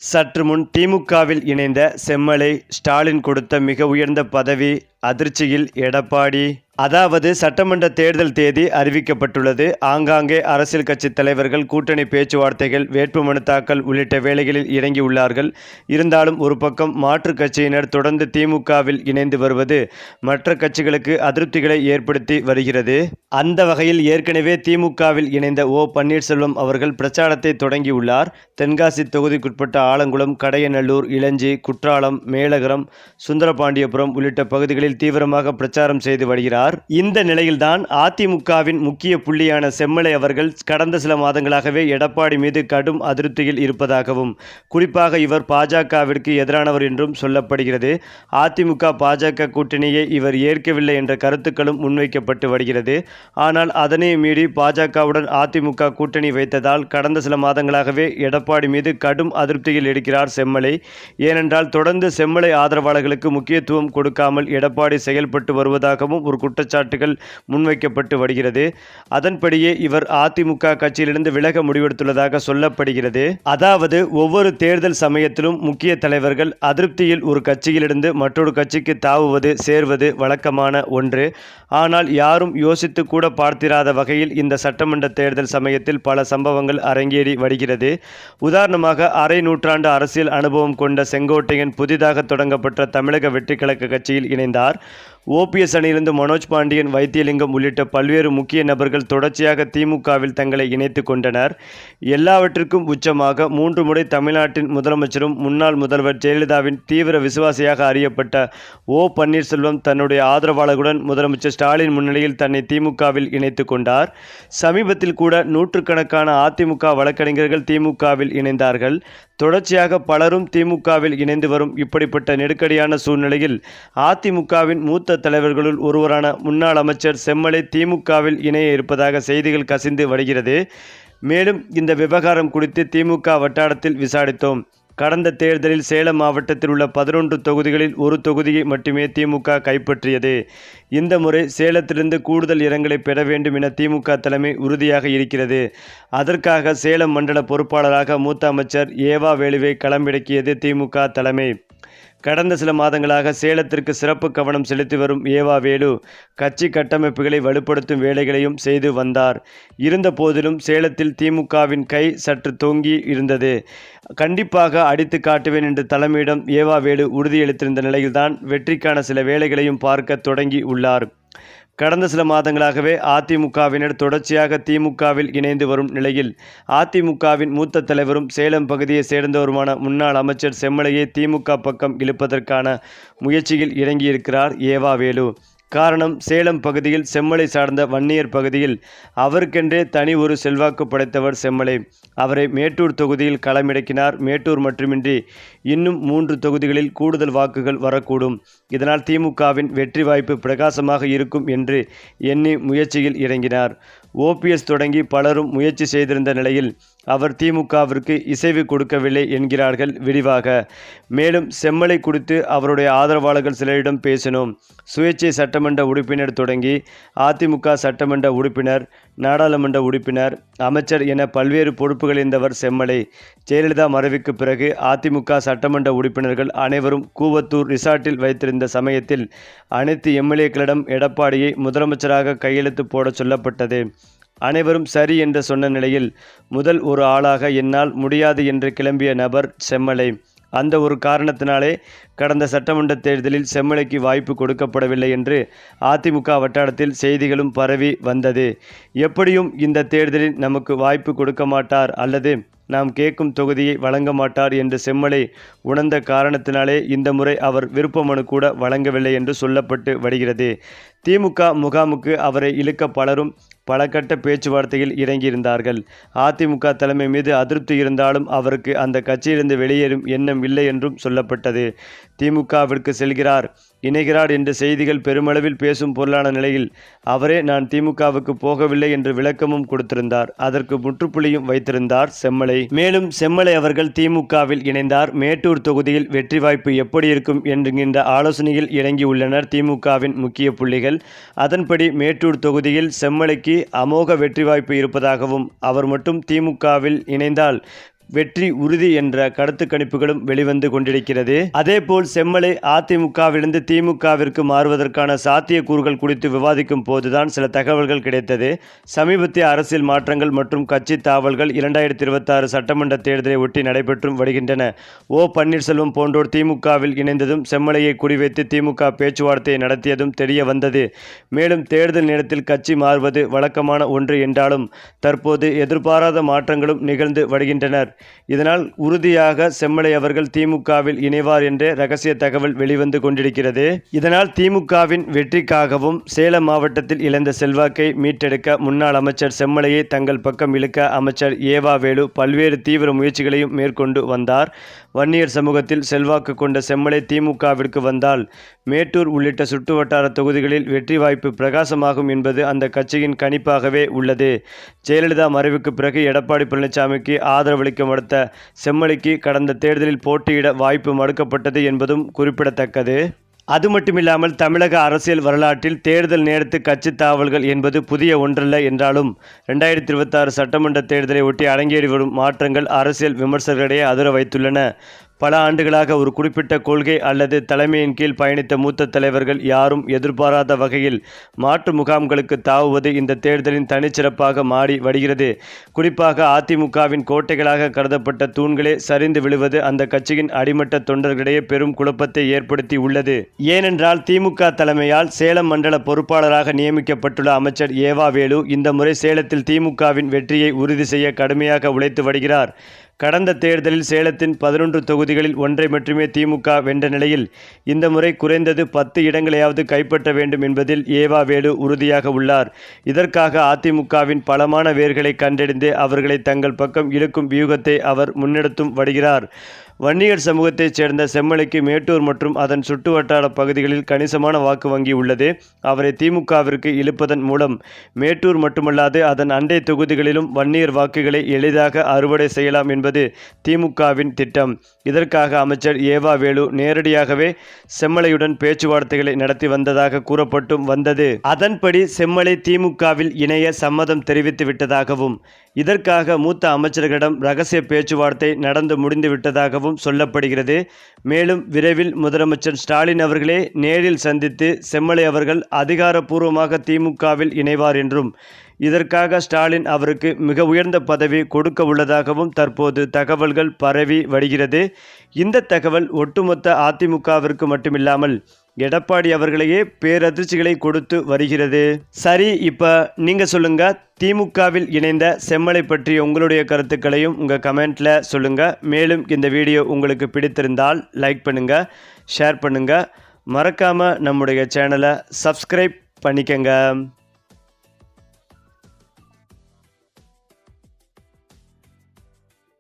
சற்று முன் திமுகவில் இணைந்த செம்மலை ஸ்டாலின் கொடுத்த மிக உயர்ந்த பதவி அதிர்ச்சியில் எடப்பாடி. அதாவது சட்டமன்ற தேர்தல் தேதி அறிவிக்கப்பட்டுள்ளது. ஆங்காங்கே அரசியல் கட்சி தலைவர்கள் கூட்டணி பேச்சுவார்த்தைகள், வேட்புமனு தாக்கல் உள்ளிட்ட வேலைகளில் இறங்கியுள்ளார்கள். இருந்தாலும் ஒரு பக்கம் மாற்றுக் கட்சியினர் தொடர்ந்து திமுகவில் இணைந்து வருவது மற்ற கட்சிகளுக்கு அதிருப்திகளை ஏற்படுத்தி வருகிறது. அந்த வகையில் ஏற்கனவே திமுகவில் இணைந்த ஓ பன்னீர்செல்வம் அவர்கள் பிரச்சாரத்தை தொடங்கியுள்ளார். தென்காசி தொகுதிக்குட்பட்ட ஆலங்குளம், கடையநல்லூர், இளஞ்சி, குற்றாலம், மேலகரம், சுந்தரபாண்டியபுரம் உள்ளிட்ட பகுதிகளில் தீவிரமாக பிரச்சாரம் செய்து வருகிறார். இந்த நிலையில்தான் அதிமுகவின் முக்கிய புள்ளியான செம்மலை அவர்கள் கடந்த சில மாதங்களாகவே எடப்பாடி மீது கடும் அதிருப்தியில் இருப்பதாகவும், குறிப்பாக இவர் பாஜகவிற்கு எதிரானவர் என்றும் சொல்லப்படுகிறது. அதிமுக பாஜக கூட்டணியை இவர் ஏற்கவில்லை என்ற கருத்துக்களும் முன்வைக்கப்பட்டு வருகிறது. ஆனால் அதனை மீறி பாஜகவுடன் அதிமுக கூட்டணி வைத்ததால் கடந்த சில மாதங்களாகவே எடப்பாடி மீது கடும் அதிருப்தியில் இருக்கிறார் செம்மலை. ஏனென்றால் தொடர்ந்து செம்மலை ஆதரவாளர்களுக்கு முக்கியத்துவம் கொடுக்காமல் எடப்பாடி செயல்பட்டு வருவதாகவும் ஒரு குற்றச்சாட்டுகள் முன்வைக்கப்பட்டு வருகிறது. அதன்படியே இவர் அதிமுக கட்சியிலிருந்து விலக முடிவெடுத்துள்ளதாக சொல்லப்படுகிறது. அதாவது ஒவ்வொரு தேர்தல் சமயத்திலும் முக்கிய தலைவர்கள் அதிருப்தியில் ஒரு கட்சியிலிருந்து மற்றொரு கட்சிக்கு தாவுவது, சேர்வது வழக்கமான ஒன்று. ஆனால் யாரும் யோசித்து கூட பார்த்திராத வகையில் இந்த சட்டமன்ற தேர்தல் சமயத்தில் பல சம்பவங்கள் அரங்கேறி வருகிறது. உதாரணமாக அரை நூற்றாண்டு அரசியல் அனுபவம் கொண்ட செங்கோட்டையன் புதிதாக தொடங்கப்பட்ட தமிழக வெற்றிக்கழக கட்சியில் இணைந்தார். ஓபிஎஸ் அணியிலிருந்து மனோஜ் பாண்டியன், வைத்தியலிங்கம் உள்ளிட்ட பல்வேறு முக்கிய நபர்கள் தொடர்ச்சியாக திமுகவில் தங்களை இணைத்து கொண்டனர். எல்லாவற்றிற்கும் உச்சமாக 3 முறை தமிழ்நாட்டின் முதலமைச்சரும் முன்னாள் முதல்வர் ஜெயலலிதாவின் தீவிர விசுவாசியாக அறியப்பட்ட ஓ பன்னீர்செல்வம் தன்னுடைய ஆதரவாளர்களுடன் முதலமைச்சர் ஸ்டாலின் முன்னிலையில் தன்னை திமுகவில் இணைத்து கொண்டார். சமீபத்தில் கூட நூற்றுக்கணக்கான அதிமுக வழக்கறிஞர்கள் திமுகவில் இணைந்தார்கள். தொடர்ச்சியாக பலரும் திமுகவில் இணைந்து வரும் இப்படிப்பட்ட நெருக்கடியான சூழ்நிலையில் அதிமுகவின் மூத்த தலைவர்களுள் ஒருவரான முன்னாள் அமைச்சர் செம்மலை திமுகவில் இணைய இருப்பதாக செய்திகள் கசிந்து வருகிறது. மேலும் இந்த விவகாரம் குறித்து திமுக வட்டாரத்தில் விசாரித்தோம். கடந்த தேர்தலில் சேலம் மாவட்டத்தில் உள்ள 11 தொகுதிகளில் ஒரு தொகுதியை மட்டுமே திமுக கைப்பற்றியது. இந்த முறை சேலத்திலிருந்து கூடுதல் இடங்களை பெற வேண்டும் என திமுக தலைமை உறுதியாக இருக்கிறது. அதற்காக சேலம் மண்டல பொறுப்பாளராக மூத்த அமைச்சர் ஏவா வேலுவை களமிறக்கியது திமுக தலைமை. கடந்த சில மாதங்களாக சேலத்திற்கு சிறப்பு கவனம் செலுத்தி வரும் ஏவா வேலு கட்சி கட்டமைப்புகளை வலுப்படுத்தும் வேலைகளையும் செய்து வந்தார். இருந்த போதிலும் சேலத்தில் திமுகவின் கை சற்று தொங்கி இருந்தது. கண்டிப்பாக அடித்து காட்டுவேன் என்று தலைமையிடம் ஏவா வேலு உறுதியளித்திருந்த நிலையில்தான் வெற்றிக்கான சில வேலைகளையும் பார்க்க தொடங்கி உள்ளார். கடந்த சில மாதங்களாகவே அதிமுகவினர் தொடர்ச்சியாக திமுகவில் இணைந்து வரும் நிலையில் அதிமுகவின் மூத்த தலைவரும் சேலம் பகுதியை சேர்ந்தவருமான முன்னாள் அமைச்சர் செம்மலையை திமுக பக்கம் இழுப்பதற்கான முயற்சியில் இறங்கியிருக்கிறார் ஏவா வேலு. காரணம், சேலம் பகுதியில் செம்மலை சார்ந்த வன்னியர் பகுதியில் அவருக்கென்றே தனி ஒரு செல்வாக்கு படைத்தவர் செம்மலை. அவரை மேட்டூர் தொகுதியில் களமிறக்கினார். மேட்டூர் மட்டுமின்றி இன்னும் 3 தொகுதிகளில் கூடுதல் வாக்குகள் வரக்கூடும். இதனால் திமுகவின் வெற்றி வாய்ப்பு பிரகாசமாக இருக்கும் என்று எண்ணி முயற்சியில் இறங்கினார். ஓபிஎஸ் தொடங்கி பலரும் முயற்சி செய்திருந்த நிலையில் அவர் திமுகவிற்கு இசைவு கொடுக்கவில்லை என்கிறார்கள் விரிவாக. மேலும் செம்மலை குறித்து அவருடைய ஆதரவாளர்கள் சிலரிடம் பேசினோம். சுயேட்சை சட்டமன்ற உறுப்பினர் தொடங்கி அதிமுக சட்டமன்ற உறுப்பினர், நாடாளுமன்ற உறுப்பினர், அமைச்சர் என பல்வேறு பொறுப்புகள் இருந்தவர் செம்மலை. ஜெயலலிதா மறைவுக்கு பிறகு அதிமுக சட்டமன்ற உறுப்பினர்கள் அனைவரும் கூவத்தூர் ரிசார்ட்டில் வைத்திருந்த சமயத்தில் அனைத்து எம்எல்ஏக்களிடம் எடப்பாடியை முதலமைச்சராக கையெழுத்து போட சொல்லப்பட்டது. அனைவரும் சரி என்று சொன்ன நிலையில் முதல் ஒரு ஆளாக என்னால் முடியாது என்று கிளம்பிய நபர் செம்மலை. அந்த ஒரு காரணத்தினாலே கடந்த சட்டமன்ற தேர்தலில் செம்மலைக்கு வாய்ப்பு கொடுக்கப்படவில்லை என்று அதிமுக வட்டாரத்தில் செய்திகளும் பரவி வந்தது. எப்படியும் இந்த தேர்தலில் நமக்கு வாய்ப்பு கொடுக்க மாட்டார் அல்லது நாம் கேட்கும் தொகுதியை வழங்க மாட்டார் என்று செம்மலை உணர்ந்த காரணத்தினாலே இந்த முறை அவர் விருப்ப மனு கூட வழங்கவில்லை என்று சொல்லப்பட்டு வருகிறது. திமுக முகாமுக்கு அவரை இழுக்க பலரும் பல கட்ட பேச்சுவார்த்தையில் இறங்கியிருந்தார்கள். அதிமுக தலைமை மீது அதிருப்தி இருந்தாலும் அவருக்கு அந்த கட்சியிலிருந்து வெளியேறும் எண்ணம் இல்லை என்றும் சொல்லப்பட்டது. திமுகவிற்கு செல்கிறார், இணைகிறார் என்ற செய்திகள் பெருமளவில் பேசும் பொருளான நிலையில் அவரே நான் திமுகவுக்கு போகவில்லை என்று விளக்கமும் கொடுத்திருந்தார். அதற்கு முற்றுப்புள்ளியும் வைத்திருந்தார் செம்மலை. மேலும் செம்மலை அவர்கள் திமுகவில் இணைந்தார். மேட்டூர் தொகுதியில் வெற்றி வாய்ப்பு எப்படி இருக்கும் என்கின்ற ஆலோசனையில் இறங்கியுள்ளனர் திமுகவின் முக்கிய புள்ளிகள். அதன்படி மேட்டூர் தொகுதியில் செம்மலைக்கு அமோக வெற்றி வாய்ப்பு இருப்பதாகவும் அவர் மட்டும் திமுகவில் இணைந்தால் வெற்றி உறுதி என்ற கருத்து கணிப்புகளும் வெளிவந்து கொண்டிருக்கிறது. அதேபோல் செம்மலை அதிமுகவிலிருந்து திமுகவிற்கு மாறுவதற்கான சாத்தியக்கூறுகள் குறித்து விவாதிக்கும் போதுதான் சில தகவல்கள் கிடைத்தது. சமீபத்திய அரசியல் மாற்றங்கள் மற்றும் கட்சி தாவல்கள் 2026 சட்டமன்ற தேர்தலை ஒட்டி நடைபெற்றும் வருகின்றன. ஓ பன்னீர்செல்வம் போன்றோர் திமுகவில் இணைந்ததும் செம்மலையை குறிவைத்து திமுக பேச்சுவார்த்தையை நடத்தியதும் தெரிய வந்தது. மேலும் தேர்தல் நேரத்தில் கட்சி மாறுவது வழக்கமான ஒன்று என்றாலும் தற்போது எதிர்பாராத மாற்றங்களும் நிகழ்ந்து வருகின்றனர். இதனால் உறுதியாக செம்மலை அவர்கள் திமுகவில் இணைவார் என்ற ரகசிய தகவல் வெளிவந்து கொண்டிருக்கிறது. இதனால் திமுகவின் வெற்றிக்காகவும் சேலம் மாவட்டத்தில் இழந்த செல்வாக்கை மீட்டெடுக்க முன்னாள் அமைச்சர் செம்மலையை தங்கள் பக்கம் இழுக்க அமைச்சர் ஏவா வேலு பல்வேறு தீவிர முயற்சிகளையும் மேற்கொண்டு வந்தார். வன்னியர் சமூகத்தில் செல்வாக்கு கொண்ட செம்மலை திமுகவிற்கு வந்தால் மேட்டூர் உள்ளிட்ட சுற்றுவட்டார தொகுதிகளில் வெற்றி வாய்ப்பு பிரகாசமாகும் என்பது அந்த கட்சியின் கணிப்பாகவே உள்ளது. ஜெயலலிதா மறைவுக்கு பிறகு எடப்பாடி பழனிசாமிக்கு ஆதரவளிக்க மறுத்த செம்மலைக்கு கடந்த தேர்தலில் போட்டியிட வாய்ப்பு மறுக்கப்பட்டது என்பதும் குறிப்பிடத்தக்கது. அது மட்டுமில்லாமல் தமிழக அரசியல் வரலாற்றில் தேர்தல் நேரத்து கட்சி தாவல்கள் என்பது புதிய ஒன்றல்ல என்றாலும் 2026 சட்டமன்ற தேர்தலை ஒட்டி அரங்கேறி வரும் மாற்றங்கள் அரசியல் விமர்சகர்களிடையே அதிர வைத்துள்ளன. பல ஆண்டுகளாக ஒரு குறிப்பிட்ட கொள்கை அல்லது தலைமையின் கீழ் பயணித்த மூத்த தலைவர்கள் யாரும் எதிர்பாராத வகையில் மாற்று முகாம்களுக்கு தாவுவது இந்த தேர்தலின் தனிச்சிறப்பாக மாறி வருகிறது. குறிப்பாக அதிமுகவின் கோட்டைகளாக கருதப்பட்ட தூண்களே சரிந்து விழுவது அந்த கட்சியின் அடிமட்ட தொண்டர்களிடையே பெரும் குழப்பத்தை ஏற்படுத்தி உள்ளது. ஏனென்றால் திமுக தலைமையால் சேலம் மண்டல பொறுப்பாளராக நியமிக்கப்பட்டுள்ள அமைச்சர் ஏவா வேலு இந்த முறை சேலத்தில் திமுகவின் வெற்றியை உறுதி செய்ய கடுமையாக உழைத்து வருகிறார். கடந்த தேர்தலில் சேலத்தின் 11 தொகுதிகளில் ஒன்றை மட்டுமே திமுக வென்ற நிலையில் இந்த முறை குறைந்தது 10 இடங்களையாவது கைப்பற்ற வேண்டும் என்பதில் ஏவா வேலு உறுதியாக உள்ளார். இதற்காக அதிமுகவின் பலமான வேர்களை கண்டறிந்து அவர்களை தங்கள் பக்கம் இழுக்கும் வியூகத்தை அவர் முன்னெடுத்தும் வருகிறார். வன்னியர் சமூகத்தைச் சேர்ந்த செம்மலைக்கு மேட்டூர் மற்றும் அதன் சுற்றுவட்டார பகுதிகளில் கணிசமான வாக்கு வங்கி உள்ளது. அவரை திமுகவிற்கு இழுப்பதன் மூலம் மேட்டூர் மட்டுமல்லாது அதன் அண்டை தொகுதிகளிலும் வன்னியர் வாக்குகளை எளிதாக அறுவடை செய்யலாம் என்பது திமுகவின் திட்டம். இதற்காக அமைச்சர் ஏவா வேலு நேரடியாகவே செம்மலையுடன் பேச்சுவார்த்தைகளை நடத்தி வந்ததாக கூறப்பட்டும் வந்தது. அதன்படி செம்மலை திமுகவில் இணைய சம்மதம் தெரிவித்து விட்டதாகவும் இதற்காக மூத்த அமைச்சர்களிடம் ரகசிய பேச்சுவார்த்தை நடந்து முடிந்து விட்டதாகவும் சொல்லப்படுகிறது. மேலும் விரைவில் முதலமைச்சர் ஸ்டாலின் அவர்களே நேரில் சந்தித்து செம்மலை அவர்கள் அதிகாரப்பூர்வமாக திமுகவில் இணைவார் என்றும் இதற்காக ஸ்டாலின் அவருக்கு மிக உயர்ந்த பதவி கொடுக்க உள்ளதாகவும் தற்போது தகவல்கள் பரவி வருகிறது. இந்த தகவல் ஒட்டுமொத்த அதிமுகவிற்கு மட்டுமில்லாமல் எடப்பாடி அவர்களையே பேரதிர்ச்சிகளை கொடுத்து வருகிறது. சரி, இப்போ நீங்கள் சொல்லுங்கள், திமுகவில் இணைந்த செம்மலை பற்றி உங்களுடைய கருத்துக்களையும் உங்கள் கமெண்ட்டில் சொல்லுங்கள். மேலும் இந்த வீடியோ உங்களுக்கு பிடித்திருந்தால் லைக் பண்ணுங்கள், ஷேர் பண்ணுங்கள், மறக்காமல் நம்முடைய சேனலை சப்ஸ்கிரைப் பண்ணிக்கங்க.